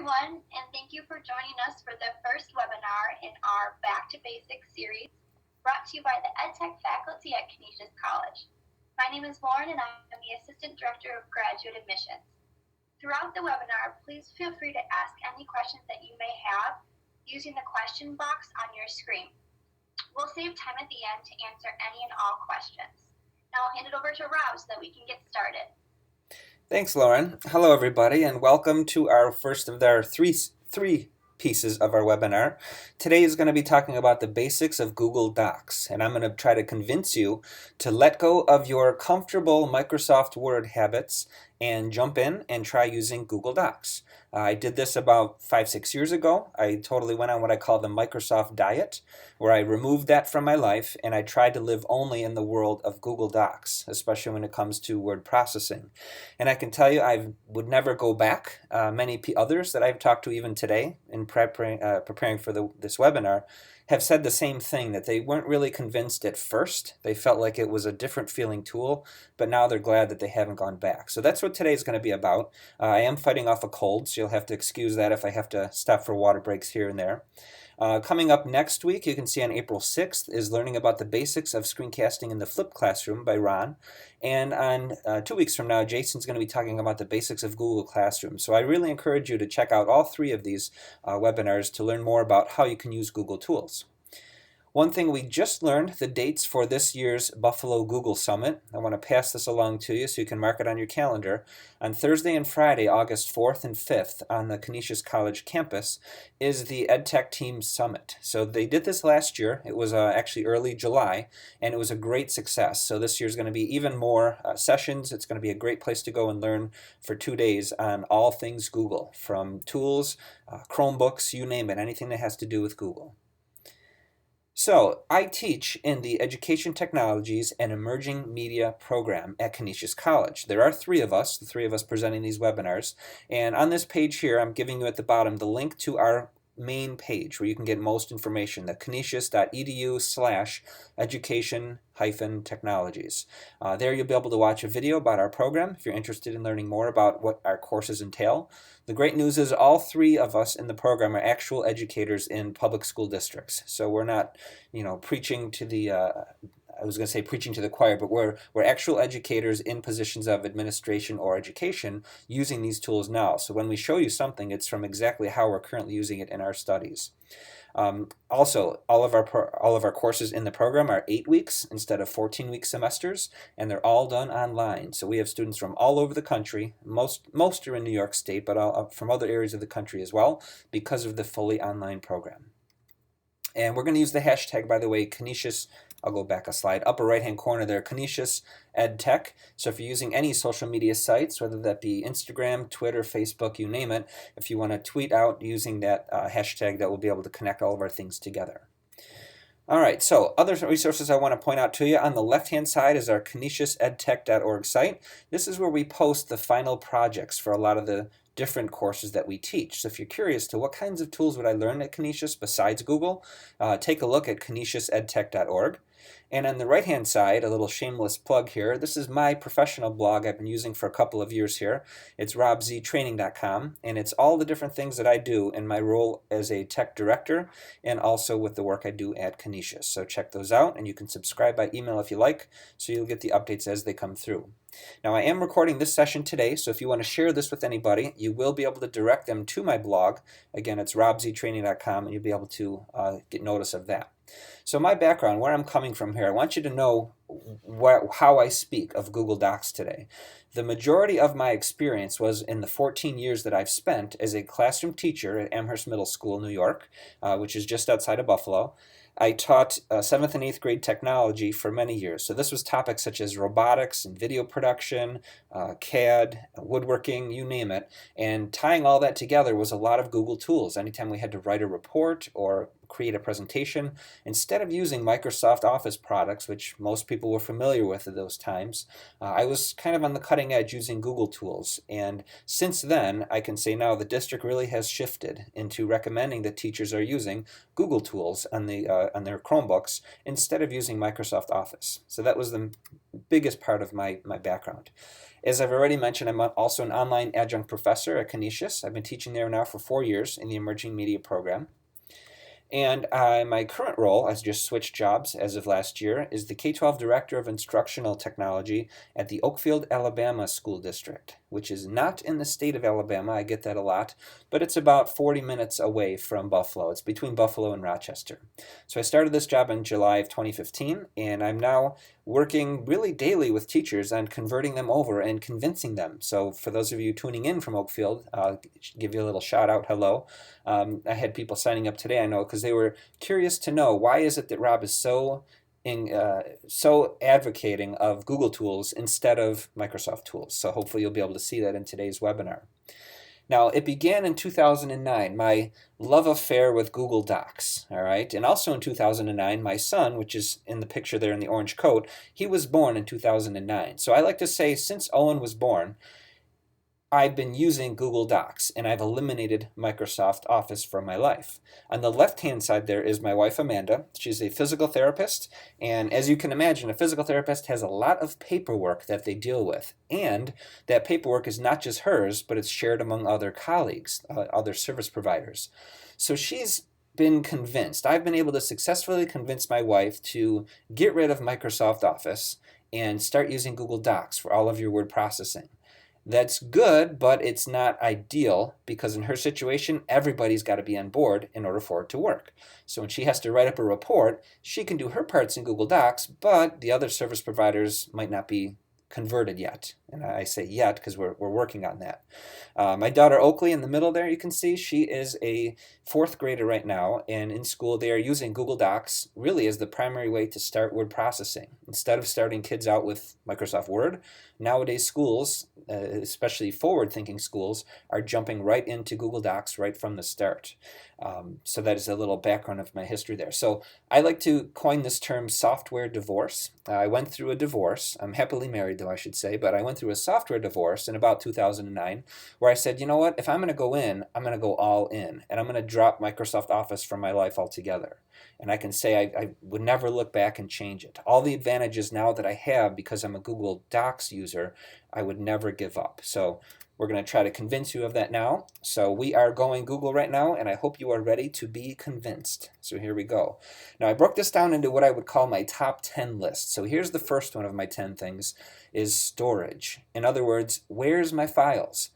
everyone, and thank you for joining us for the first webinar in our Back to Basics series, brought to you by the EdTech faculty at Canisius College. My name is Lauren, and I'm the Assistant Director of Graduate Admissions. Throughout the webinar, please feel free to ask any questions that you may have using the question box on your screen. We'll save time at the end to answer any and all questions. Now I'll hand it over to Rob so that we can get started. Thanks, Lauren. Hello, everybody, and welcome to our first of our three pieces of our webinar. Today is going to be talking about the basics of Google Docs, and I'm going to try to convince you to let go of your comfortable Microsoft Word habits and jump in and try using Google Docs. I did this about 5-6 years ago. I totally went on what I call the Microsoft diet, where I removed that from my life and I tried to live only in the world of Google Docs, especially when it comes to word processing. And I can tell you I would never go back. Many others that I've talked to even today in preparing for this webinar have said the same thing, that they weren't really convinced at first. They felt like it was a different feeling tool, but now they're glad that they haven't gone back. So that's what today's going to be about. I am fighting off a cold, so you'll have to excuse that if I have to stop for water breaks here and there. Coming up next week, you can see on April 6th, is learning about the basics of screencasting in the flipped classroom by Ron. And on 2 weeks from now, Jason's going to be talking about the basics of Google Classroom. So I really encourage you to check out all three of these webinars to learn more about how you can use Google tools. One thing we just learned, the dates for this year's Buffalo Google Summit. I want to pass this along to you so you can mark it on your calendar. On Thursday and Friday, August 4th and 5th on the Canisius College campus is the EdTech Team Summit. So they did this last year. It was actually early July, and it was a great success. So this year's going to be even more sessions. It's going to be a great place to go and learn for 2 days on all things Google, from tools, Chromebooks, you name it, anything that has to do with Google. So, I teach in the Education Technologies and Emerging Media program at Canisius College. There are three of us, the three of us presenting these webinars, and on this page here, I'm giving you at the bottom the link to our main page where you can get most information, the canisius.edu/education-technologies. There you'll be able to watch a video about our program if you're interested in learning more about what our courses entail. The great news is all three of us in the program are actual educators in public school districts. So we're not, preaching to the I was going to say preaching to the choir, but we're actual educators in positions of administration or education using these tools now. So when we show you something, it's from exactly how we're currently using it in our studies. Also, all of our courses in the program are 8 weeks instead of 14-week semesters, and they're all done online. So we have students from all over the country. Most are in New York State, but from other areas of the country as well, because of the fully online program. And we're going to use the hashtag, by the way, Canisius. I'll go back a slide. Upper right-hand corner there, Canisius EdTech. So if you're using any social media sites, whether that be Instagram, Twitter, Facebook, you name it, if you want to tweet out using that hashtag, that will be able to connect all of our things together. All right, so other resources I want to point out to you. On the left-hand side is our canisiusedtech.org site. This is where we post the final projects for a lot of the different courses that we teach. So if you're curious to what kinds of tools would I learn at Canisius besides Google, take a look at canisiusedtech.org. And on the right-hand side, a little shameless plug here, this is my professional blog I've been using for a couple of years here. It's robztraining.com, and it's all the different things that I do in my role as a tech director and also with the work I do at Canisius. So check those out, and you can subscribe by email if you like, so you'll get the updates as they come through. Now, I am recording this session today, so if you want to share this with anybody, you will be able to direct them to my blog. Again, it's robztraining.com, and you'll be able to get notice of that. So my background, where I'm coming from here, I want you to know how I speak of Google Docs today. The majority of my experience was in the 14 years that I've spent as a classroom teacher at Amherst Middle School, New York, which is just outside of Buffalo. I taught 7th and 8th grade technology for many years. So this was topics such as robotics and video production, CAD, woodworking, you name it. And tying all that together was a lot of Google tools. Anytime we had to write a report or create a presentation, instead of using Microsoft Office products, which most people were familiar with at those times, I was kind of on the cutting edge using Google tools. And since then, I can say now the district really has shifted into recommending that teachers are using Google tools on their Chromebooks instead of using Microsoft Office. So that was the biggest part of my background. As I've already mentioned, I'm also an online adjunct professor at Canisius. I've been teaching there now for 4 years in the emerging media program. And my current role, I just switched jobs as of last year, is the K-12 Director of Instructional Technology at the Oakfield, Alabama School District, which is not in the state of Alabama. I get that a lot, but it's about 40 minutes away from Buffalo. It's between Buffalo and Rochester. So I started this job in July of 2015, and I'm now working really daily with teachers on converting them over and convincing them. So for those of you tuning in from Oakfield, I'll give you a little shout out, hello. I had people signing up today, I know, because they were curious to know, why is it that Rob is so advocating of Google tools instead of Microsoft tools? So hopefully you'll be able to see that in today's webinar. Now, it began in 2009, my love affair with Google Docs, all right? And also in 2009, my son, which is in the picture there in the orange coat, he was born in 2009. So I like to say, since Owen was born, I've been using Google Docs, and I've eliminated Microsoft Office from my life. On the left-hand side there is my wife, Amanda. She's a physical therapist, and as you can imagine, a physical therapist has a lot of paperwork that they deal with, and that paperwork is not just hers, but it's shared among other colleagues, other service providers. So she's been convinced. I've been able to successfully convince my wife to get rid of Microsoft Office and start using Google Docs for all of your word processing. That's good, but it's not ideal, because in her situation, everybody's got to be on board in order for it to work. So when she has to write up a report, she can do her parts in Google Docs, but the other service providers might not be converted yet. And I say yet because we're working on that. My daughter Oakley in the middle there, you can see, she is a 4th grader right now, and in school they are using Google Docs really as the primary way to start word processing. Instead of starting kids out with Microsoft Word, nowadays schools, especially forward-thinking schools, are jumping right into Google Docs right from the start. So that is a little background of my history there. So I like to coin this term software divorce. I went through a divorce. I'm happily married, though, I should say, but I went through a software divorce in about 2009 where I said, you know what, if I'm going to go in, I'm going to go all in, and I'm going to drop Microsoft Office from my life altogether. And I can say I would never look back and change it. All the advantages now that I have because I'm a Google Docs user, I would never give up. So we're going to try to convince you of that now. So we are going Google right now, and I hope you are ready to be convinced. So here we go. Now I broke this down into what I would call my top 10 list. So here's the first one of my 10 things, is storage. In other words, where's my files?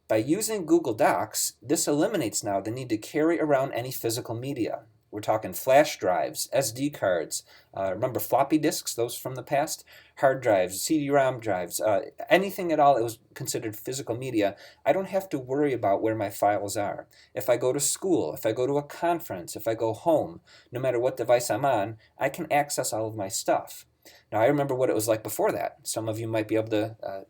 By using Google Docs, this eliminates now the need to carry around any physical media. We're talking flash drives, SD cards, remember floppy disks, those from the past? Hard drives, CD-ROM drives, anything at all that was considered physical media. I don't have to worry about where my files are. If I go to school, if I go to a conference, if I go home, no matter what device I'm on, I can access all of my stuff. Now I remember what it was like before that. Some of you might be able to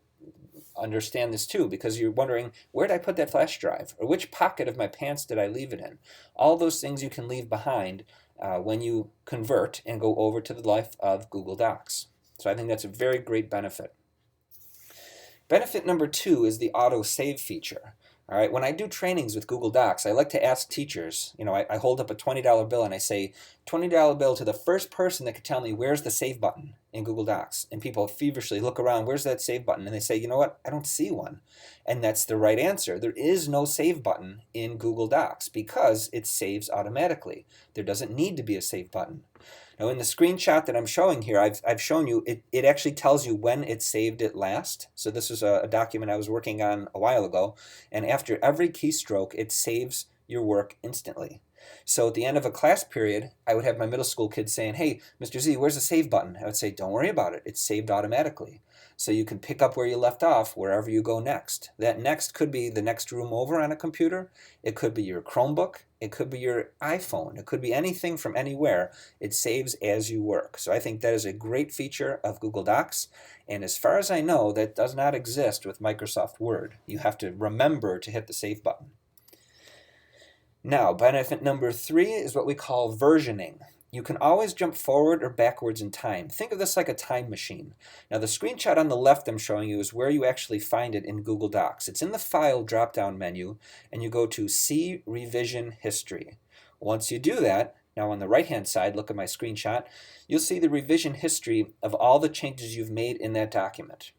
understand this too, because you're wondering, where did I put that flash drive, or which pocket of my pants did I leave it in? All those things you can leave behind when you convert and go over to the life of Google Docs. So I think that's a very great benefit. Benefit number 2 is the AutoSave feature. All right, when I do trainings with Google Docs, I like to ask teachers, I hold up a $20 bill and I say, $20 bill to the first person that can tell me where's the save button in Google Docs. And people feverishly look around, where's that save button? And they say, you know what, I don't see one. And that's the right answer. There is no save button in Google Docs because it saves automatically. There doesn't need to be a save button. Now in the screenshot that I'm showing here, I've shown you, it actually tells you when it saved it last. So this is a document I was working on a while ago, and after every keystroke, it saves your work instantly. So at the end of a class period, I would have my middle school kids saying, hey, Mr. Z, where's the save button? I would say, don't worry about it. It's saved automatically. So you can pick up where you left off wherever you go next. That next could be the next room over on a computer. It could be your Chromebook. It could be your iPhone. It could be anything from anywhere. It saves as you work. So I think that is a great feature of Google Docs. And as far as I know, that does not exist with Microsoft Word. You have to remember to hit the save button. Now, benefit number 3 is what we call versioning. You can always jump forward or backwards in time. Think of this like a time machine. Now, the screenshot on the left I'm showing you is where you actually find it in Google Docs. It's in the File drop-down menu, and you go to See Revision History. Once you do that, now on the right-hand side, look at my screenshot, you'll see the revision history of all the changes you've made in that document.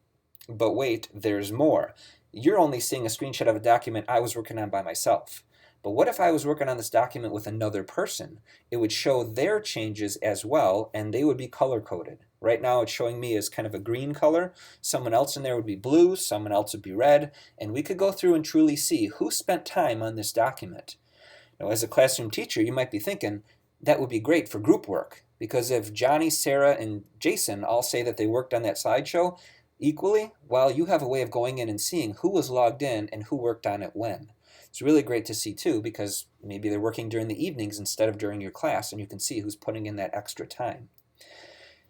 But wait, there's more. You're only seeing a screenshot of a document I was working on by myself. But what if I was working on this document with another person? It would show their changes as well, and they would be color-coded. Right now it's showing me as kind of a green color. Someone else in there would be blue, someone else would be red, and we could go through and truly see who spent time on this document. Now, as a classroom teacher, you might be thinking, that would be great for group work, because if Johnny, Sarah, and Jason all say that they worked on that slideshow equally, well, you have a way of going in and seeing who was logged in and who worked on it when. It's really great to see too, because maybe they're working during the evenings instead of during your class, and you can see who's putting in that extra time.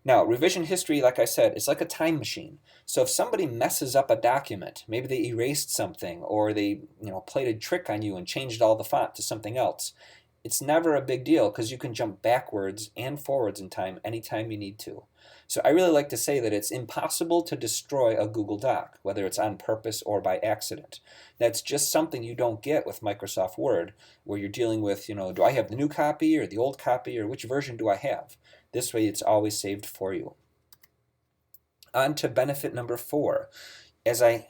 Now, revision history, like I said, is like a time machine. So if somebody messes up a document, maybe they erased something, or they played a trick on you and changed all the font to something else, it's never a big deal because you can jump backwards and forwards in time anytime you need to. So I really like to say that it's impossible to destroy a Google Doc, whether it's on purpose or by accident. That's just something you don't get with Microsoft Word, where you're dealing with, do I have the new copy or the old copy, or which version do I have? This way it's always saved for you. On to benefit number 4. As I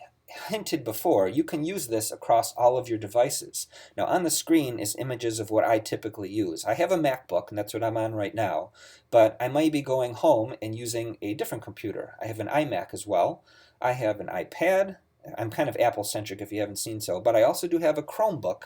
hinted before, you can use this across all of your devices. Now on the screen is images of what I typically use. I have a MacBook, and that's what I'm on right now, but I might be going home and using a different computer. I have an iMac as well. I have an iPad. I'm kind of Apple-centric if you haven't seen so, but I also do have a Chromebook,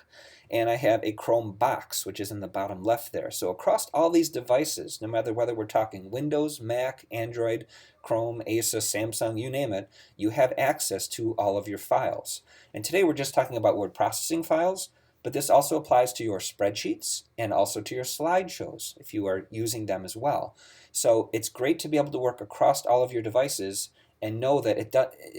and I have a Chrome box, which is in the bottom left there. So across all these devices, no matter whether we're talking Windows, Mac, Android, Chrome, Asus, Samsung, you name it, you have access to all of your files. And today we're just talking about word processing files, but this also applies to your spreadsheets and also to your slideshows if you are using them as well. So it's great to be able to work across all of your devices and know that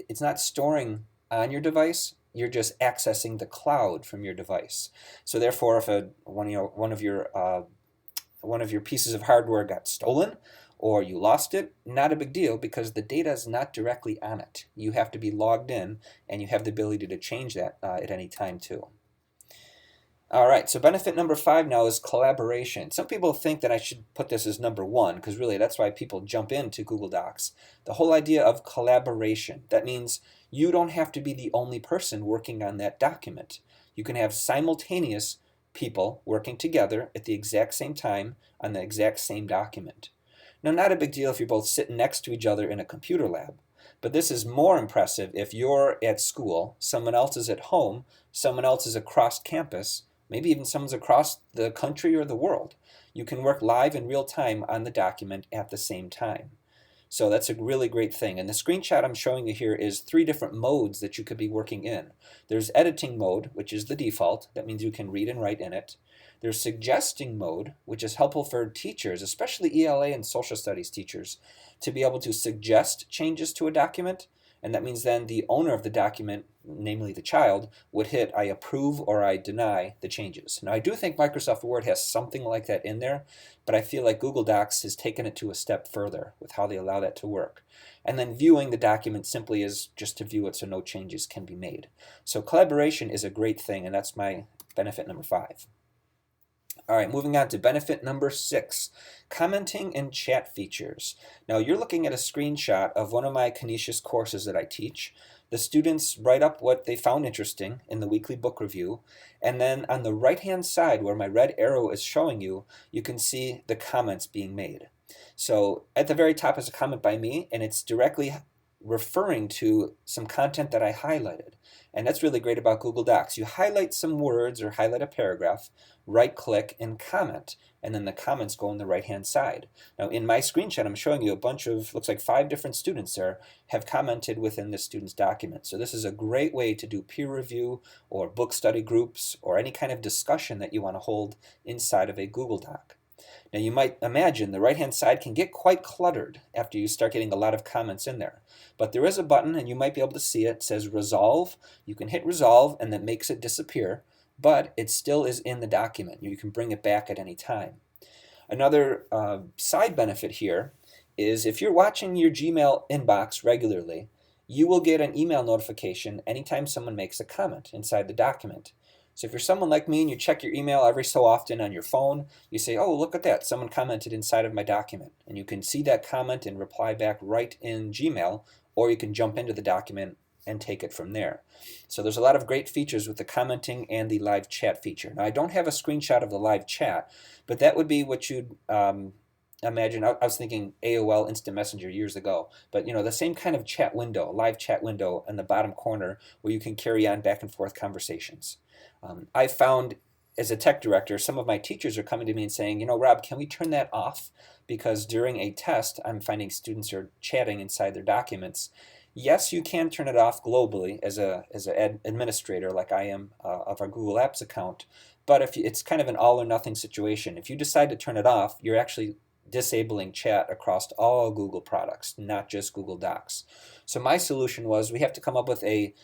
it's not storing on your device, you're just accessing the cloud from your device. So therefore, if one of your pieces of hardware got stolen or you lost it, not a big deal because the data is not directly on it. You have to be logged in, and you have the ability to change that at any time too. All right, so benefit number 5 now is collaboration. Some people think that I should put this as number 1 because really that's why people jump into Google Docs. The whole idea of collaboration. That means you don't have to be the only person working on that document. You can have simultaneous people working together at the exact same time on the exact same document. Now, not a big deal if you're both sitting next to each other in a computer lab, but this is more impressive if you're at school, someone else is at home, someone else is across campus, maybe even someone's across the country or the world. You can work live in real time on the document at the same time. So that's a really great thing. And the screenshot I'm showing you here is 3 different modes that you could be working in. There's editing mode, which is the default. That means you can read and write in it. There's suggesting mode, which is helpful for teachers, especially ELA and social studies teachers, to be able to suggest changes to a document. And that means then the owner of the document, namely the child, would hit I approve or I deny the changes. Now I do think Microsoft Word has something like that in there, but I feel like Google Docs has taken it to a step further with how they allow that to work. And then viewing the document simply is just to view it so no changes can be made. So collaboration is a great thing, and that's my benefit number 5. All right, moving on to benefit number 6, commenting and chat features. Now you're looking at a screenshot of one of my Canisius courses that I teach. The students write up what they found interesting in the weekly book review, and then on the right-hand side where my red arrow is showing you, you can see the comments being made. So at the very top is a comment by me, and it's directly referring to some content that I highlighted. And that's really great about Google Docs. You highlight some words or highlight a paragraph, right-click and comment, and then the comments go on the right-hand side. Now in my screenshot, I'm showing you a bunch of, looks like 5 different students there have commented within the student's document. So this is a great way to do peer review or book study groups or any kind of discussion that you want to hold inside of a Google Doc. Now you might imagine the right-hand side can get quite cluttered after you start getting a lot of comments in there. But there is a button, and you might be able to see it. It says Resolve. You can hit Resolve, and that makes it disappear. but it still is in the document. You can bring it back at any time. Another side benefit here is if you're watching your Gmail inbox regularly, you will get an email notification anytime someone makes a comment inside the document. So if you're someone like me and you check your email every so often on your phone, you say, oh, look at that, someone commented inside of my document. And you can see that comment and reply back right in Gmail, or you can jump into the document and take it from there. So there's a lot of great features with the commenting and the live chat feature. Now I don't have a screenshot of the live chat, but that would be what you'd imagine. I was thinking AOL Instant Messenger years ago, but the same kind of chat window, live chat window in the bottom corner where you can carry on back and forth conversations. I found as a tech director, some of my teachers are coming to me and saying, Rob, can we turn that off? Because during a test, I'm finding students are chatting inside their documents. Yes, you can turn it off globally as an administrator like I am of our Google Apps account, but if it's kind of an all or nothing situation. If you decide to turn it off, you're actually disabling chat across all Google products, not just Google Docs. So my solution was we have to come up with a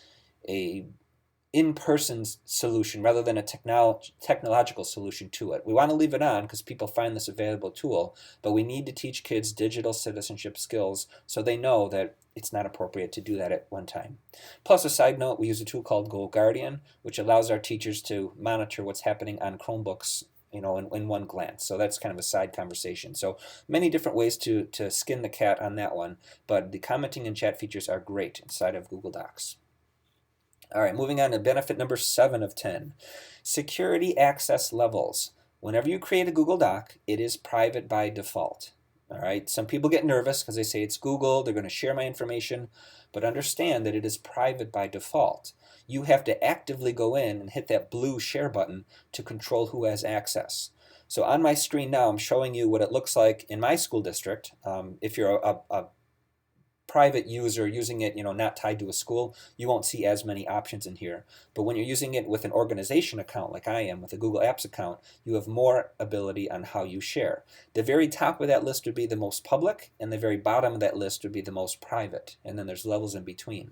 in-person solution rather than a technological solution to it. We want to leave it on because people find this a valuable tool, but we need to teach kids digital citizenship skills so they know that it's not appropriate to do that at one time. Plus, a side note, we use a tool called Go Guardian, which allows our teachers to monitor what's happening on Chromebooks in one glance. So that's kind of a side conversation. So many different ways to skin the cat on that one, but the commenting and chat features are great inside of Google Docs. All right, moving on to benefit number 7 of 10. Security access levels. Whenever you create a Google Doc, it is private by default. All right, some people get nervous because they say it's Google, they're going to share my information, but understand that it is private by default. You have to actively go in and hit that blue share button to control who has access. So on my screen now, I'm showing you what it looks like in my school district. If you're a private user using it, not tied to a school, you won't see as many options in here. But when you're using it with an organization account like I am, with a Google Apps account, you have more ability on how you share. The very top of that list would be the most public, and the very bottom of that list would be the most private, and then there's levels in between.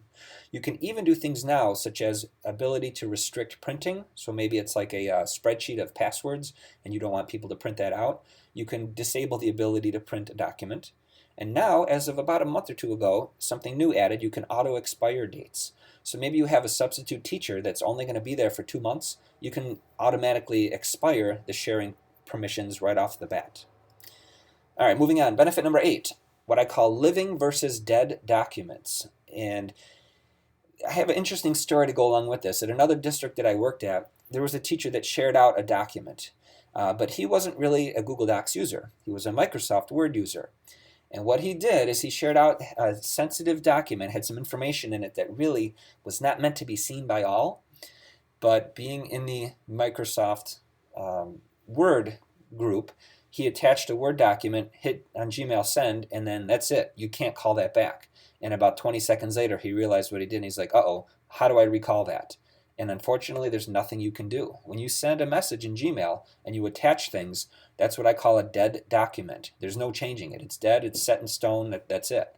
You can even do things now such as ability to restrict printing. So maybe it's like a spreadsheet of passwords and you don't want people to print that out. You can disable the ability to print a document. And now, as of about a month or two ago, something new added, you can auto-expire dates. So maybe you have a substitute teacher that's only going to be there for 2 months. You can automatically expire the sharing permissions right off the bat. All right, moving on. Benefit number 8, what I call living versus dead documents. And I have an interesting story to go along with this. At another district that I worked at, there was a teacher that shared out a document, but he wasn't really a Google Docs user. He was a Microsoft Word user. And what he did is he shared out a sensitive document, had some information in it that really was not meant to be seen by all, but being in the Microsoft Word group, he attached a Word document, hit on Gmail send, and then that's it. You can't call that back. And about 20 seconds later, he realized what he did, and he's like, uh-oh, how do I recall that? And unfortunately, there's nothing you can do. When you send a message in Gmail and you attach things, that's what I call a dead document. There's no changing it. It's dead. It's set in stone. That's it.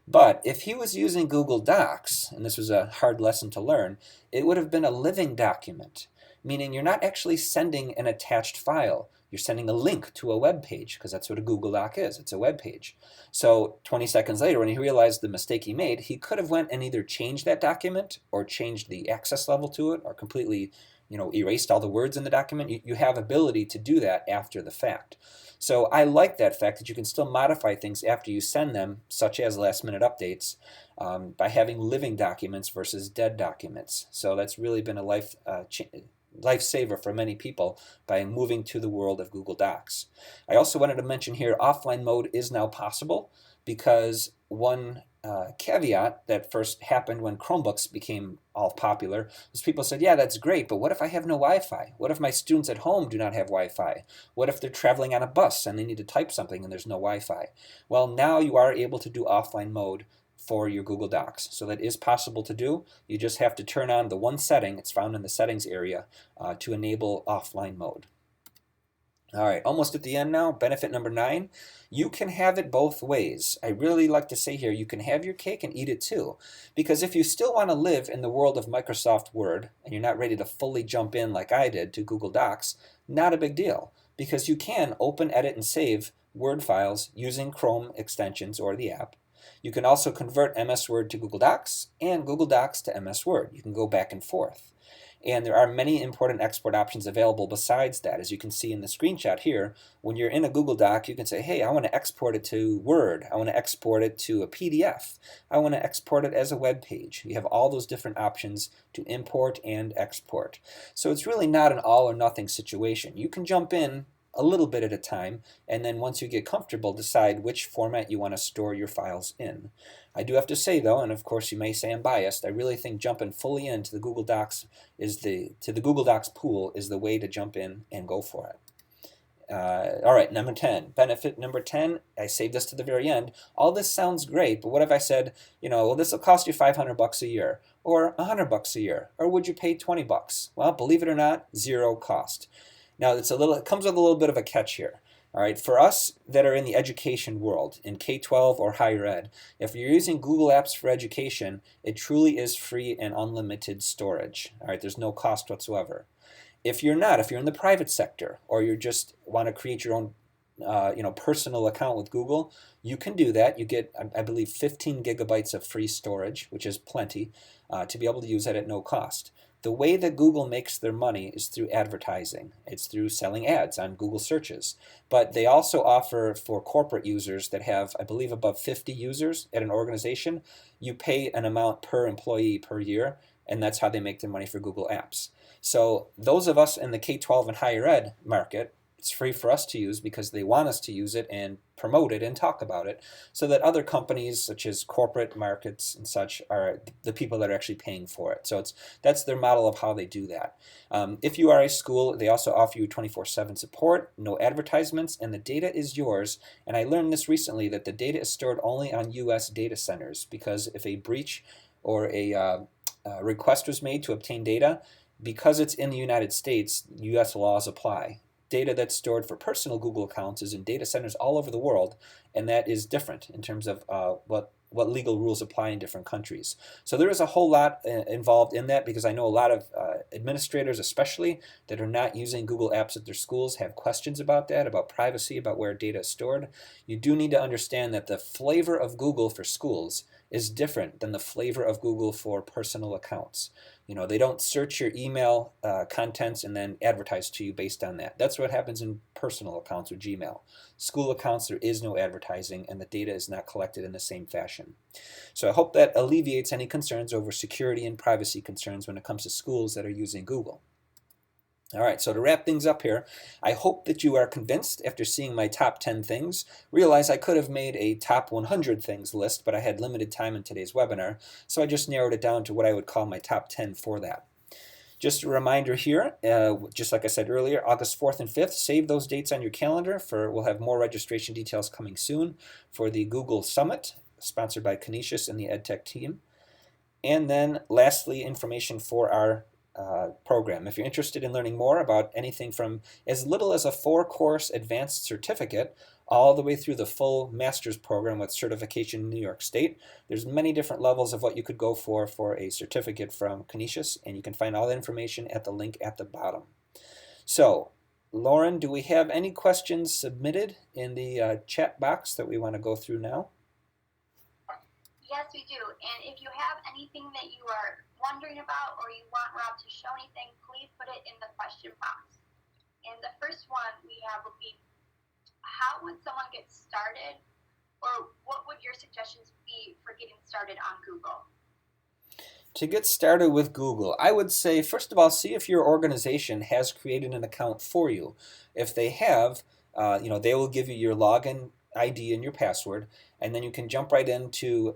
But if he was using Google Docs, and this was a hard lesson to learn, it would have been a living document, meaning you're not actually sending an attached file. You're sending a link to a web page, because that's what a Google Doc is. It's a web page. So 20 seconds later, when he realized the mistake he made, he could have went and either changed that document or changed the access level to it or completely erased all the words in the document. You have ability to do that after the fact. So I like that fact that you can still modify things after you send them, such as last-minute updates, by having living documents versus dead documents. So that's really been a lifesaver for many people by moving to the world of Google Docs. I also wanted to mention here offline mode is now possible, because one caveat that first happened when Chromebooks became all popular was people said, yeah, that's great, but what if I have no Wi-Fi? What if my students at home do not have Wi-Fi? What if they're traveling on a bus and they need to type something and there's no Wi-Fi? Well, now you are able to do offline mode for your Google Docs. So that is possible to do. You just have to turn on the one setting, it's found in the settings area, to enable offline mode. All right, almost at the end now. Benefit number 9, you can have it both ways. I really like to say here, you can have your cake and eat it too. Because if you still want to live in the world of Microsoft Word and you're not ready to fully jump in like I did to Google Docs, not a big deal. Because you can open, edit, and save Word files using Chrome extensions or the app. You can also convert MS Word to Google Docs and Google Docs to MS Word. You can go back and forth. And there are many important export options available besides that. As you can see in the screenshot here, when you're in a Google Doc, you can say, hey, I want to export it to Word. I want to export it to a PDF. I want to export it as a web page. You have all those different options to import and export. So it's really not an all or nothing situation. You can jump in a little bit at a time, and then once you get comfortable, decide which format you want to store your files in. I do have to say though, and of course you may say I'm biased, I really think jumping fully into the Google Docs to the Google Docs pool is the way to jump in and go for it. All right, number 10. Benefit number 10, I saved this to the very end. All this sounds great, but what if I said, well, this will cost you $500 a year, or $100 a year, or would you pay $20? Well, believe it or not, zero cost. Now, it comes with a little bit of a catch here. All right, for us that are in the education world, in K-12 or higher ed, if you're using Google Apps for Education, it truly is free and unlimited storage. All right, there's no cost whatsoever. If you're not, if you're in the private sector, or you just want to create your own personal account with Google, you can do that. You get, I believe, 15 gigabytes of free storage, which is plenty, to be able to use that at no cost. The way that Google makes their money is through advertising. It's through selling ads on Google searches. But they also offer for corporate users that have, I believe, above 50 users at an organization, you pay an amount per employee per year, and that's how they make their money for Google Apps. So those of us in the K-12 and higher ed market, it's free for us to use because they want us to use it and promote it and talk about it, so that other companies such as corporate markets and such are the people that are actually paying for it. So that's their model of how they do that. If you are a school, they also offer you 24/7 support, no advertisements, and the data is yours. And I learned this recently, that the data is stored only on US data centers, because if a breach or a request was made to obtain data, because it's in the United States, US laws apply. Data that's stored for personal Google accounts is in data centers all over the world, and that is different in terms of what legal rules apply in different countries. So there is a whole lot involved in that, because I know a lot of administrators especially that are not using Google Apps at their schools have questions about that, about privacy, about where data is stored. You do need to understand that the flavor of Google for schools is different than the flavor of Google for personal accounts. They don't search your email contents and then advertise to you based on that. That's what happens in personal accounts with Gmail. School accounts, there is no advertising, and the data is not collected in the same fashion. So I hope that alleviates any concerns over security and privacy concerns when it comes to schools that are using Google. All right, so to wrap things up here, I hope that you are convinced after seeing my top 10 things. Realize I could have made a top 100 things list, but I had limited time in today's webinar, so I just narrowed it down to what I would call my top 10 for that. Just a reminder here, just like I said earlier, August 4th and 5th, save those dates on your calendar. We'll have more registration details coming soon for the Google Summit, sponsored by Canisius and the EdTech team. And then lastly, information for our program. If you're interested in learning more about anything from as little as a 4-course advanced certificate all the way through the full master's program with certification in New York State, there's many different levels of what you could go for a certificate from Canisius, and you can find all the information at the link at the bottom. So, Lauren, do we have any questions submitted in the chat box that we want to go through now? Yes, we do. And if you have anything that you are wondering about, or you want Rob to show anything, please put it in the question box. And the first one we have would be, how would someone get started, or what would your suggestions be for getting started on Google? To get started with Google, I would say, first of all, see if your organization has created an account for you. If they have, they will give you your login ID and your password, and then you can jump right into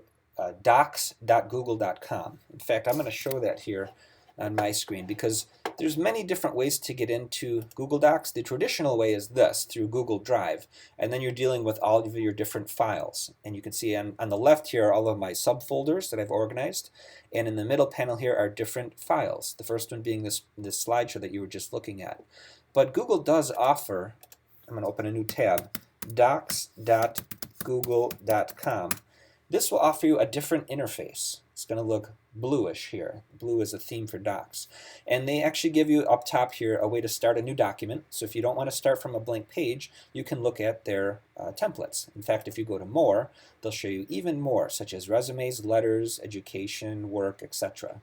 docs.google.com. In fact, I'm going to show that here on my screen, because there's many different ways to get into Google Docs. The traditional way is this, through Google Drive, and then you're dealing with all of your different files. And you can see on the left here are all of my subfolders that I've organized, and in the middle panel here are different files, the first one being this slideshow that you were just looking at. But Google does offer I'm going to open a new tab, docs.google.com. This will offer you a different interface. It's going to look bluish here. Blue is a theme for docs. And they actually give you up top here a way to start a new document. So if you don't want to start from a blank page, you can look at their templates. In fact, if you go to more, they'll show you even more, such as resumes, letters, education, work, etc.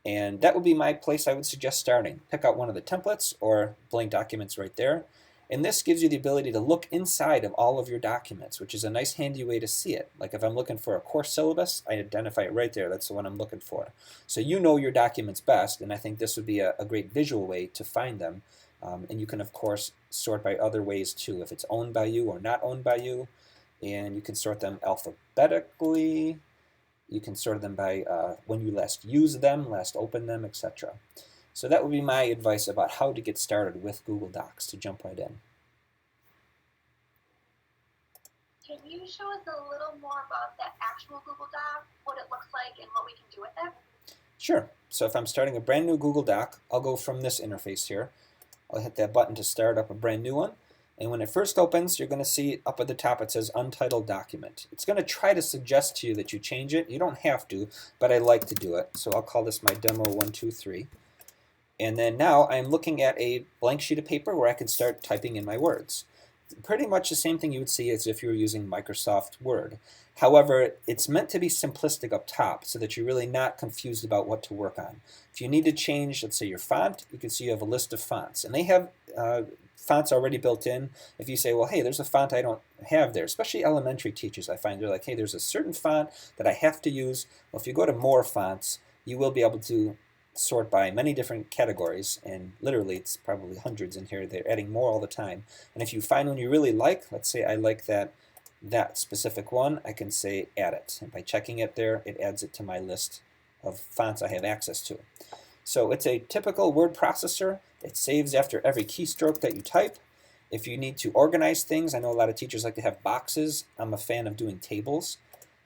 And that would be my place I would suggest starting. Pick out one of the templates or blank documents right there. And this gives you the ability to look inside of all of your documents, which is a nice handy way to see it. Like if I'm looking for a course syllabus, I identify it right there. That's the one I'm looking for. So you know your documents best, and I think this would be a great visual way to find them. And you can, of course, sort by other ways too, if it's owned by you or not owned by you. And you can sort them alphabetically. You can sort them by when you last used them, last opened them, etc. So that would be my advice about how to get started with Google Docs, to jump right in. Can you show us a little more about the actual Google Doc, what it looks like, and what we can do with it? Sure. So if I'm starting a brand new Google Doc, I'll go from this interface here. I'll hit that button to start up a brand new one. And when it first opens, you're going to see up at the top it says Untitled Document. It's going to try to suggest to you that you change it. You don't have to, but I like to do it. So I'll call this my demo 123. And then now I'm looking at a blank sheet of paper where I can start typing in my words. Pretty much the same thing you would see as if you were using Microsoft Word. However, it's meant to be simplistic up top so that you're really not confused about what to work on. If you need to change, let's say, your font, you can see you have a list of fonts. And they have fonts already built in. If you say, well, hey, there's a font I don't have there, especially elementary teachers, I find they're like, hey, there's a certain font that I have to use. Well, if you go to more fonts, you will be able to sort by many different categories, and literally it's probably hundreds in here. They're adding more all the time. And if you find one you really like, let's say I like that specific one, I can say add it. And by checking it there, it adds it to my list of fonts I have access to. So it's a typical word processor. It saves after every keystroke that you type. If you need to organize things, I know a lot of teachers like to have boxes. I'm a fan of doing tables.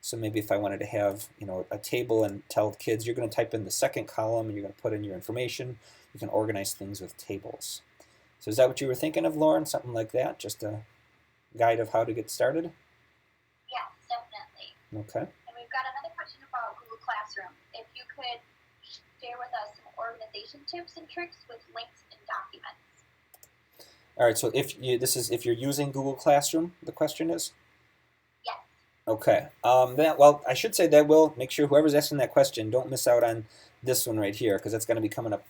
So maybe if I wanted to have, a table and tell kids you're going to type in the second column and you're going to put in your information, you can organize things with tables. So is that what you were thinking of, Lauren? Something like that? Just a guide of how to get started? Yes, definitely. Okay. And we've got another question about Google Classroom. If you could share with us some organization tips and tricks with links and documents. All right, so if you're using Google Classroom, the question is? Yes. Okay. Well, I should say that will make sure whoever's asking that question, don't miss out on this one right here, because that's going to be coming up.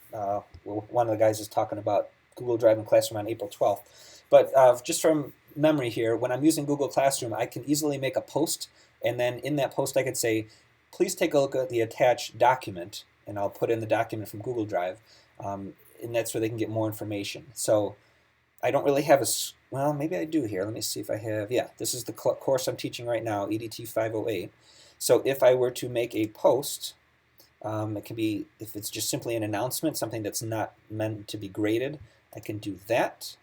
One of the guys is talking about Google Drive and Classroom on April 12th. But just from memory here, when I'm using Google Classroom, I can easily make a post, and then in that post I could say, please take a look at the attached document, and I'll put in the document from Google Drive, and that's where they can get more information. So I don't really have well, maybe I do here. Let me see if I have, yeah, this is the course I'm teaching right now, EDT 508. So if I were to make a post, it can be, if it's just simply an announcement, something that's not meant to be graded, I can do that.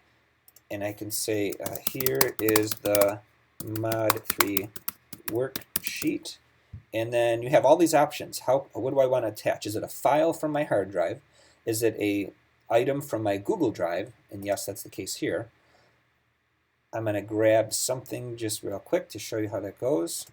And I can say, here is the Mod 3 worksheet. And then you have all these options. What do I want to attach? Is it a file from my hard drive? Is it a item from my Google Drive? And yes, that's the case here. I'm going to grab something just real quick to show you how that goes.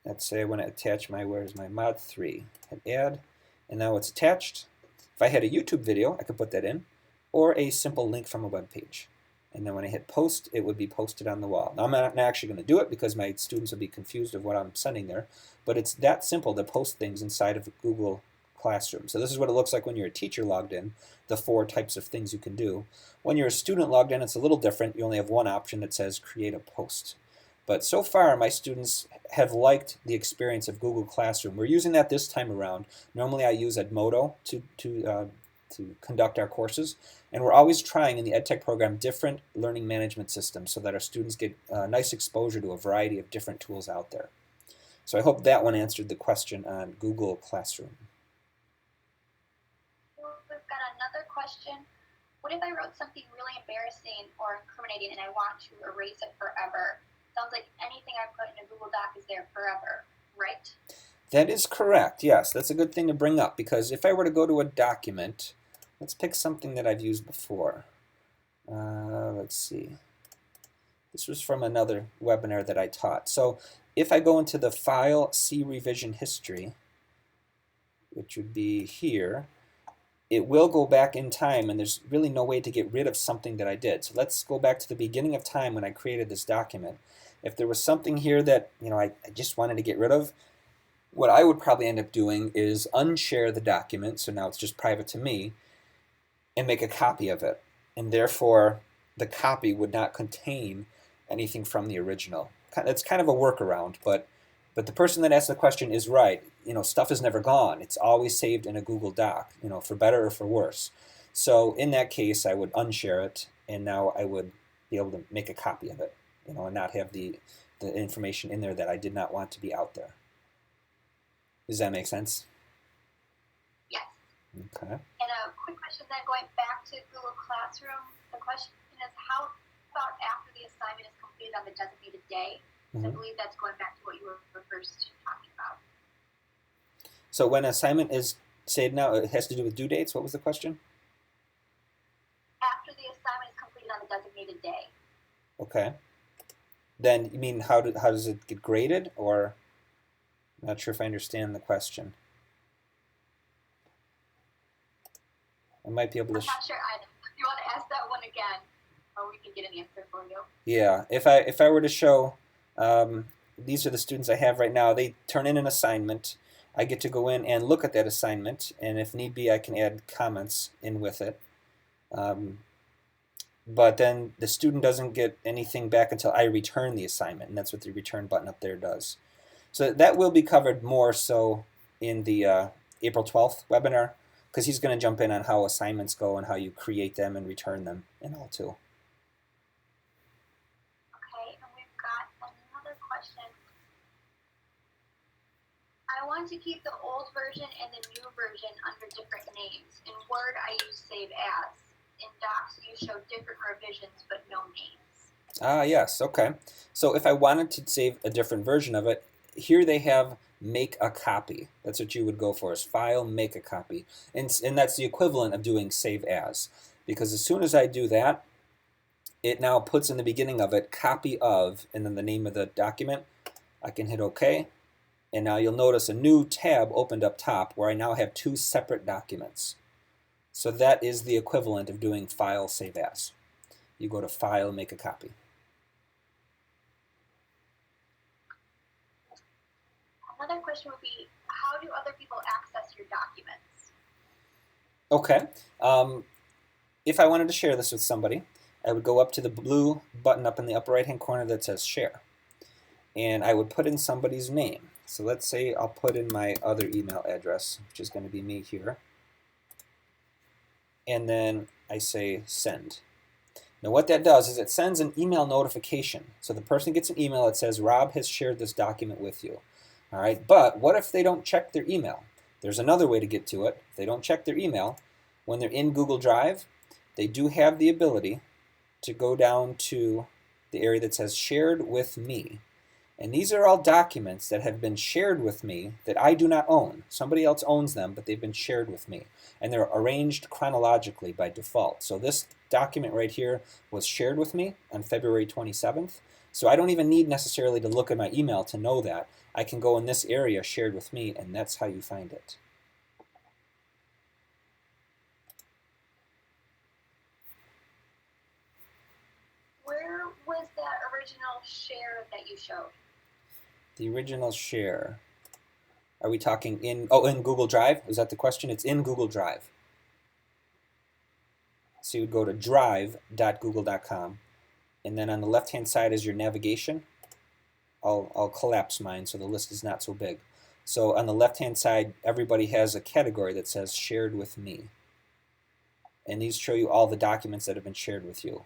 Let's say I want to attach where's my Mod 3? Hit add, and now it's attached. If I had a YouTube video, I could put that in, or a simple link from a web page. And then when I hit post, it would be posted on the wall. Now I'm not actually going to do it because my students will be confused of what I'm sending there, but it's that simple to post things inside of Google Classroom. So this is what it looks like when you're a teacher logged in, the 4 types of things you can do. When you're a student logged in, it's a little different. You only have one option that says create a post. But so far, my students have liked the experience of Google Classroom. We're using that this time around. Normally I use Edmodo to conduct our courses, and we're always trying in the EdTech program different learning management systems so that our students get nice exposure to a variety of different tools out there. So I hope that one answered the question on Google Classroom. We've got another question. What if I wrote something really embarrassing or incriminating and I want to erase it forever? Sounds like anything I put in a Google Doc is there forever, right? That is correct, yes. That's a good thing to bring up, because if I were to go to a document, let's pick something that I've used before. Let's see. This was from another webinar that I taught. So if I go into the File, See Revision History, which would be here, it will go back in time, and there's really no way to get rid of something that I did. So let's go back to the beginning of time when I created this document. If there was something here that I just wanted to get rid of, what I would probably end up doing is unshare the document, so now it's just private to me, and make a copy of it. And therefore, the copy would not contain anything from the original. It's kind of a workaround, but the person that asked the question is right. Stuff is never gone. It's always saved in a Google Doc, for better or for worse. So in that case, I would unshare it, and now I would be able to make a copy of it, and not have the information in there that I did not want to be out there. Does that make sense? Yes. Okay. And a quick question then, going back to Google Classroom, the question is how about after the assignment is completed on the designated day? Mm-hmm. I believe that's going back to what you were first talking about. So when an assignment is saved now, it has to do with due dates? What was the question? After the assignment is completed on the designated day. Okay. Then you mean how does it get graded, or? I'm not sure if I understand the question. I might be able to. I'm not sure either. If you want to ask that one again, or we can get an answer for you. Yeah, if I were to show, these are the students I have right now. They turn in an assignment. I get to go in and look at that assignment, and if need be, I can add comments in with it. But then the student doesn't get anything back until I return the assignment, and that's what the return button up there does. So that will be covered more so in the April 12th webinar, because he's going to jump in on how assignments go and how you create them and return them and all too. Okay, and we've got another question. I want to keep the old version and the new version under different names. In Word, I use Save As. In Docs, you show different revisions but no names. Ah, yes, okay. So if I wanted to save a different version of it, here they have make a copy. That's what you would go for, is File, Make a Copy. And that's the equivalent of doing Save As. Because as soon as I do that, it now puts in the beginning of it, copy of, and then the name of the document. I can hit OK. And now you'll notice a new tab opened up top where I now have two separate documents. So that is the equivalent of doing File, Save As. You go to File, Make a Copy. Another question would be, how do other people access your documents? Okay. If I wanted to share this with somebody, I would go up to the blue button up in the upper right-hand corner that says Share. And I would put in somebody's name. So let's say I'll put in my other email address, which is going to be me here. And then I say Send. Now what that does is it sends an email notification. So the person gets an email that says, Rob has shared this document with you. All right, but what if they don't check their email? There's another way to get to it. If they don't check their email, when they're in Google Drive, they do have the ability to go down to the area that says Shared with Me. And these are all documents that have been shared with me that I do not own. Somebody else owns them, but they've been shared with me. And they're arranged chronologically by default. So this document right here was shared with me on February 27th. So I don't even need necessarily to look at my email to know that. I can go in this area, Shared with Me, and that's how you find it. Where was that original share that you showed? The original share. Are we talking in Google Drive? Is that the question? It's in Google Drive. So you would go to drive.google.com, and then on the left-hand side is your navigation. I'll collapse mine so the list is not so big. So on the left-hand side, everybody has a category that says Shared with Me. And these show you all the documents that have been shared with you.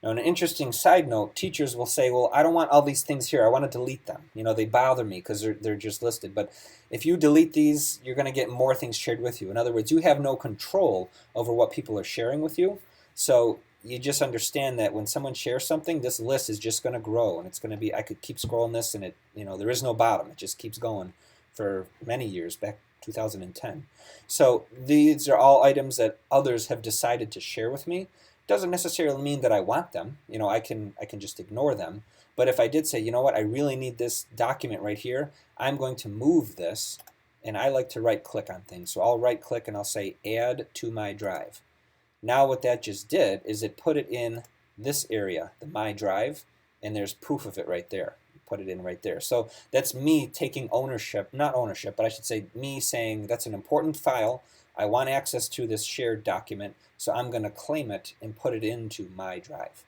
Now, an interesting side note, teachers will say, well, I don't want all these things here. I want to delete them. They bother me because they're just listed. But if you delete these, you're going to get more things shared with you. In other words, you have no control over what people are sharing with you. So you just understand that when someone shares something, this list is just going to grow, and it's going to be, I could keep scrolling this, and there is no bottom. It just keeps going for many years, back 2010. So these are all items that others have decided to share with me. Doesn't necessarily mean that I want them. I can just ignore them. But if I did say, you know what, I really need this document right here, I'm going to move this, and I like to right click on things. So I'll right click and I'll say add to my drive. Now what that just did is it put it in this area, the my drive, and there's proof of it right there. Put it in right there. So that's me taking ownership, not ownership, but I should say me saying that's an important file. I want access to this shared document, so I'm going to claim it and put it into my drive.